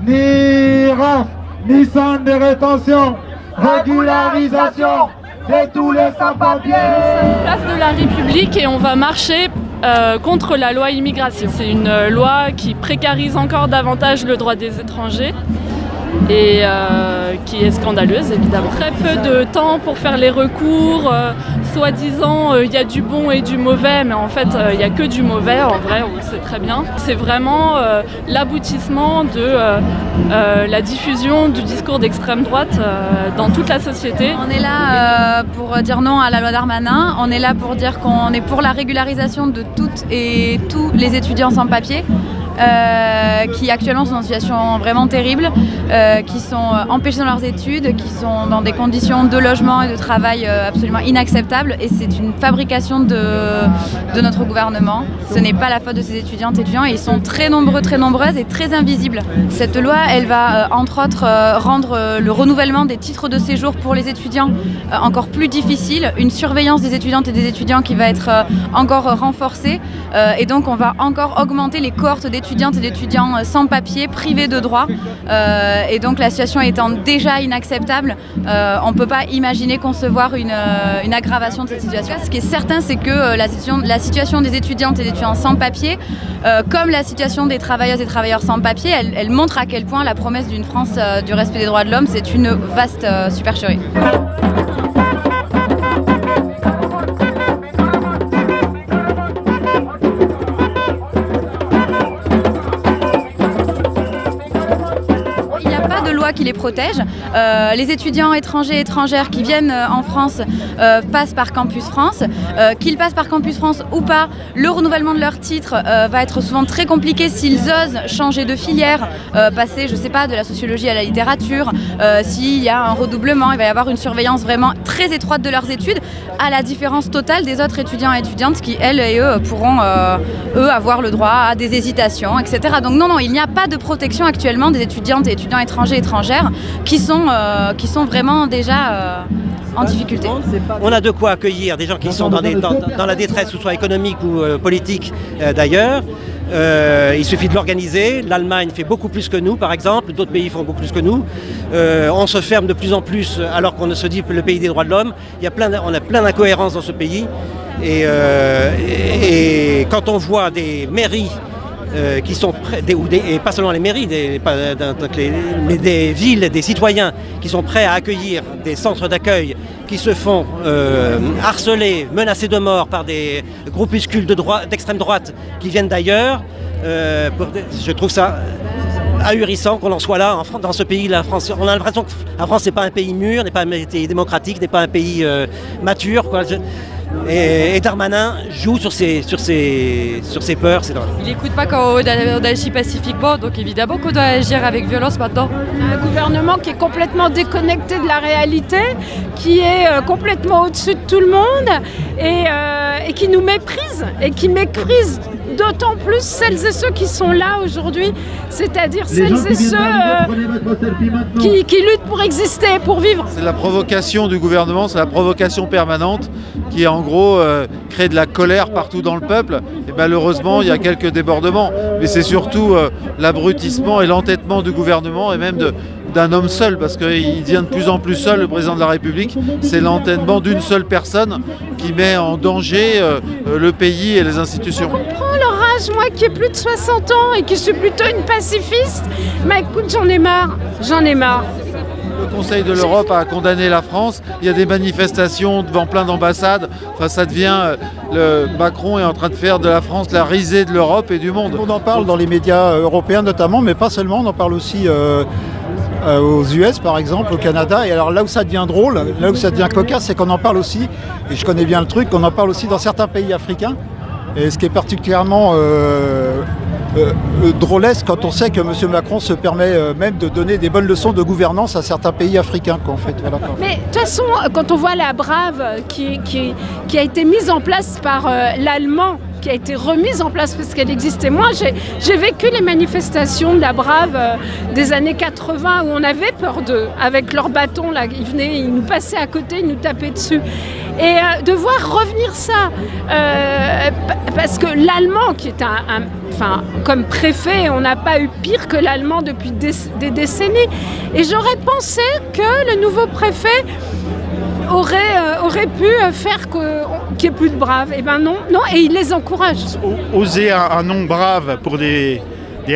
Ni RAF, ni centre de rétention, régularisation de tous les sans-papiers. Place de la République et on va marcher contre la loi immigration. C'est une loi qui précarise encore davantage le droit des étrangers et qui est scandaleuse évidemment. Très peu de temps pour faire les recours, soi-disant il y a du bon et du mauvais, mais en fait il n'y a que du mauvais, en vrai on le sait très bien. C'est vraiment l'aboutissement de la diffusion du discours d'extrême droite dans toute la société. On est là pour dire non à la loi Darmanin, on est là pour dire qu'on est pour la régularisation de toutes et tous les étudiants sans papier. Qui actuellement sont dans une situation vraiment terrible, qui sont empêchés dans leurs études, qui sont dans des conditions de logement et de travail absolument inacceptables, et c'est une fabrication de notre gouvernement. Ce n'est pas la faute de ces étudiantes et étudiants, et ils sont très nombreux, très nombreuses et très invisibles. Cette loi, elle va entre autres rendre le renouvellement des titres de séjour pour les étudiants encore plus difficile, une surveillance des étudiantes et des étudiants qui va être encore renforcée, et donc on va encore augmenter les cohortes d'étudiantes et d'étudiants sans papier, privés de droits, et donc la situation étant déjà inacceptable, on ne peut pas imaginer concevoir une aggravation de cette situation. Ce qui est certain, c'est que la situation des étudiantes et des étudiants sans papier, comme la situation des travailleuses et travailleurs sans papier, elle montre à quel point la promesse d'une France du respect des droits de l'homme, c'est une vaste supercherie. Qui les protège. Les étudiants étrangers et étrangères qui viennent en France passent par Campus France. Qu'ils passent par Campus France ou pas, le renouvellement de leur titre va être souvent très compliqué s'ils osent changer de filière, passer, je sais pas, de la sociologie à la littérature. S'il y a un redoublement, il va y avoir une surveillance vraiment très étroite de leurs études, à la différence totale des autres étudiants et étudiantes qui, elles et eux, pourront avoir le droit à des hésitations, etc. Donc non, il n'y a pas de protection actuellement des étudiantes et étudiants étrangers et étrangères qui sont vraiment déjà en difficulté. On a de quoi accueillir des gens qui sont dans la détresse, que ce soit économique ou politique d'ailleurs. Il suffit de l'organiser. L'Allemagne fait beaucoup plus que nous, par exemple. D'autres pays font beaucoup plus que nous. On se ferme de plus en plus alors qu'on se dit le pays des droits de l'homme. On a plein d'incohérences dans ce pays. Et quand on voit des mairies qui sont prêts, et pas seulement les mairies, mais des villes, des citoyens qui sont prêts à accueillir des centres d'accueil qui se font harceler, menacer de mort par des groupuscules d'extrême droite qui viennent d'ailleurs. Je trouve ça ahurissant qu'on en soit là, dans ce pays. La France, on a l'impression que la France n'est pas un pays mûr, n'est pas un pays démocratique, n'est pas un pays mature, quoi. Et Darmanin joue sur ses peurs. Il n'écoute pas quand on agit pacifiquement, donc évidemment qu'on doit agir avec violence maintenant. Un gouvernement qui est complètement déconnecté de la réalité, qui est complètement au-dessus de tout le monde et qui nous méprise et qui méprise d'autant plus celles et ceux qui sont là aujourd'hui, c'est-à-dire celles et ceux qui luttent pour exister, pour vivre. C'est la provocation du gouvernement, c'est la provocation permanente qui en gros crée de la colère partout dans le peuple. Et malheureusement, il y a quelques débordements, mais c'est surtout l'abrutissement et l'entêtement du gouvernement et même d'un homme seul, parce qu'il devient de plus en plus seul, le président de la République. C'est l'entêtement d'une seule personne qui met en danger le pays et les institutions. Je comprends leur âge, moi qui ai plus de 60 ans et qui suis plutôt une pacifiste, mais écoute, j'en ai marre, Le Conseil de l'Europe a condamné la France. Il y a des manifestations devant plein d'ambassades. Enfin, ça devient... Macron est en train de faire de la France la risée de l'Europe et du monde. On en parle dans les médias européens notamment, mais pas seulement. On en parle aussi aux US par exemple, au Canada. Et alors là où ça devient drôle, là où ça devient cocasse, c'est qu'on en parle aussi, et je connais bien le truc, qu'on en parle aussi dans certains pays africains. Et ce qui est particulièrement drôlesque quand on sait que M. Macron se permet même de donner des bonnes leçons de gouvernance à certains pays africains, quoi, en fait. Voilà, quoi. Mais de toute façon, quand on voit la Brave qui a été mise en place par l'Allemand, qui a été remise en place parce qu'elle existait. Moi, j'ai vécu les manifestations de la Brave des années 80 où on avait peur d'eux. Avec leurs bâtons, là, ils venaient, ils nous passaient à côté, ils nous tapaient dessus. Et de voir revenir ça, parce que l'allemand qui est enfin, comme préfet, on n'a pas eu pire que l'allemand depuis des décennies. Et j'aurais pensé que le nouveau préfet aurait pu faire qu'il n'y ait plus de braves. Et ben non, et il les encourage. Oser un nom brave pour des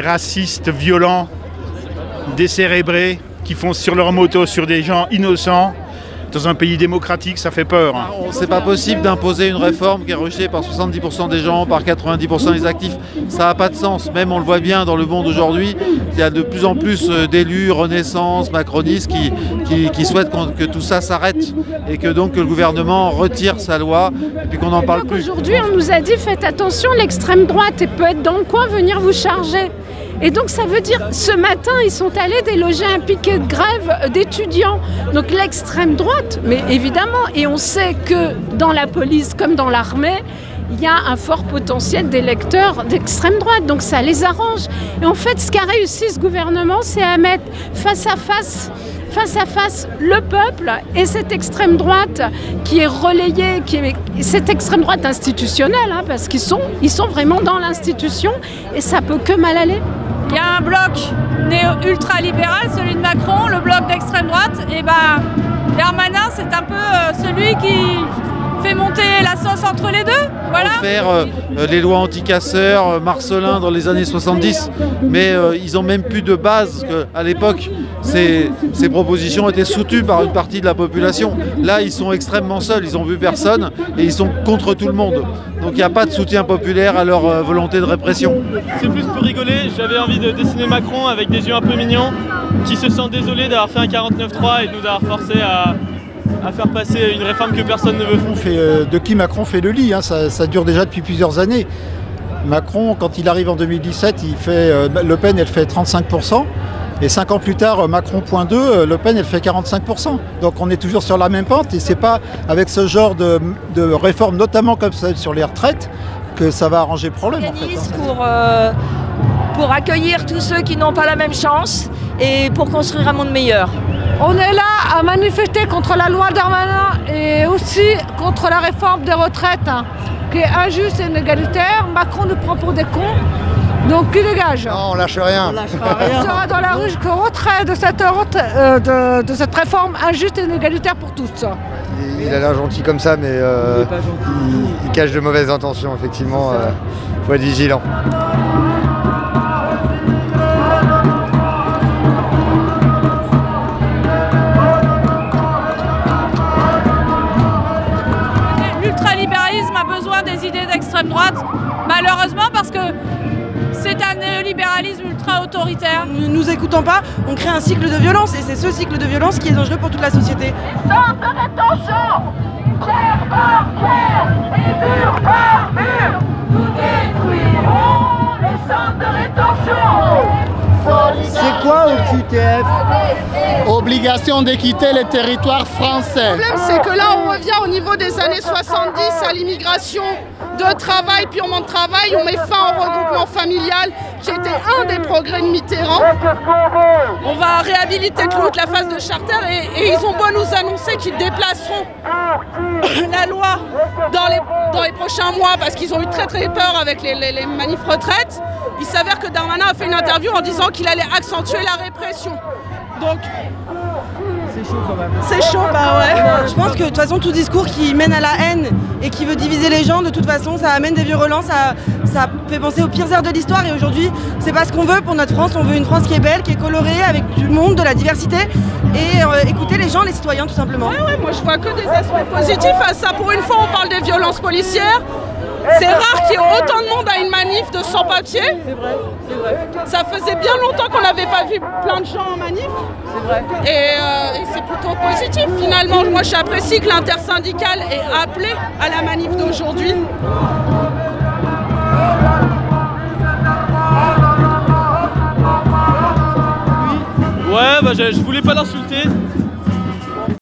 racistes violents, décérébrés, qui foncent sur leur moto sur des gens innocents. Dans un pays démocratique, ça fait peur. C'est pas possible d'imposer une réforme qui est rejetée par 70% des gens, par 90% des actifs. Ça n'a pas de sens. Même on le voit bien dans le monde aujourd'hui, il y a de plus en plus d'élus, Renaissance, macronistes, qui souhaitent que tout ça s'arrête et que donc que le gouvernement retire sa loi et puis qu'on n'en parle plus. Aujourd'hui, on nous a dit faites attention, l'extrême droite peut être dans le coin, venir vous charger. Et donc ça veut dire, ce matin, ils sont allés déloger un piquet de grève d'étudiants. Donc l'extrême droite, mais évidemment, et on sait que dans la police comme dans l'armée, il y a un fort potentiel d'électeurs d'extrême droite, donc ça les arrange. Et en fait, ce qu'a réussi ce gouvernement, c'est à mettre face à face le peuple et cette extrême droite qui est relayée, cette extrême droite institutionnelle, hein, parce qu'ils sont vraiment dans l'institution et ça peut que mal aller. Il y a un bloc ultra-libéral, celui de Macron, le bloc d'extrême droite, et Darmanin c'est un peu celui qui fait monter la sauce entre les deux. Voilà. Faire les lois anti-casseurs, Marcellin dans les années 70, mais ils n'ont même plus de base. À l'époque, ces propositions étaient soutenues par une partie de la population. Là, ils sont extrêmement seuls, ils n'ont vu personne et ils sont contre tout le monde. Donc il n'y a pas de soutien populaire à leur volonté de répression. C'est plus pour rigoler, j'avais envie de dessiner Macron avec des yeux un peu mignons, qui se sent désolé d'avoir fait un 49.3 et de nous avoir forcé à faire passer une réforme que personne ne veut. De qui Macron fait le lit, hein, ça dure déjà depuis plusieurs années. Macron, quand il arrive en 2017, Le Pen, elle fait 35%. Et 5 ans plus tard, Macron .2, Le Pen, elle fait 45%. Donc on est toujours sur la même pente et c'est pas avec ce genre de réforme, notamment comme ça sur les retraites, que ça va arranger le problème. En fait, pour accueillir tous ceux qui n'ont pas la même chance et pour construire un monde meilleur. On est là à manifester contre la loi Darmanin et aussi contre la réforme des retraites, hein, qui est injuste et inégalitaire. Macron nous prend pour des cons, donc il dégage. Non, on lâche rien. On sera dans la rue jusqu'au retrait de cette réforme injuste et inégalitaire pour tous. Il a l'air gentil comme ça, mais il cache de mauvaises intentions, effectivement. Il faut être vigilant. L'ultralibéralisme a besoin des idées d'extrême droite, malheureusement parce que c'est un néolibéralisme ultra-autoritaire. Ne nous écoutons pas, on crée un cycle de violence et c'est ce cycle de violence qui est dangereux pour toute la société. Centre de rétention, pierre par pierre et mur par mur, nous détruirons les centres de rétention. C'est quoi OQTF? Obligation de quitter le territoire français. Le problème, c'est que là, on revient au niveau des années 70 à l'immigration de travail, purement de travail. On met fin au regroupement familial, qui était un des progrès de Mitterrand. On va réhabiliter toute la phase de charter et ils ont beau nous annoncer qu'ils déplaceront la loi dans les prochains mois parce qu'ils ont eu très peur avec les manifs retraites. Il s'avère que Darmanin a fait une interview en disant qu'il allait accentuer la répression. Donc, c'est chaud quand même. C'est chaud, bah ouais. Je pense que de toute façon, tout discours qui mène à la haine et qui veut diviser les gens, de toute façon, ça amène des violences, ça fait penser aux pires heures de l'histoire. Et aujourd'hui, c'est pas ce qu'on veut pour notre France. On veut une France qui est belle, qui est colorée, avec du monde, de la diversité et écouter les gens, les citoyens, tout simplement. Ouais, moi je vois que des aspects positifs à ça. Pour une fois, on parle des violences policières. C'est rare qu'il y ait autant de monde à une manif de sans-papiers. C'est vrai, c'est vrai. Ça faisait bien longtemps qu'on n'avait pas vu plein de gens en manif. C'est vrai. Et c'est plutôt positif finalement. Moi j'apprécie que l'intersyndicale ait appelé à la manif d'aujourd'hui. Ouais, je voulais pas l'insulter.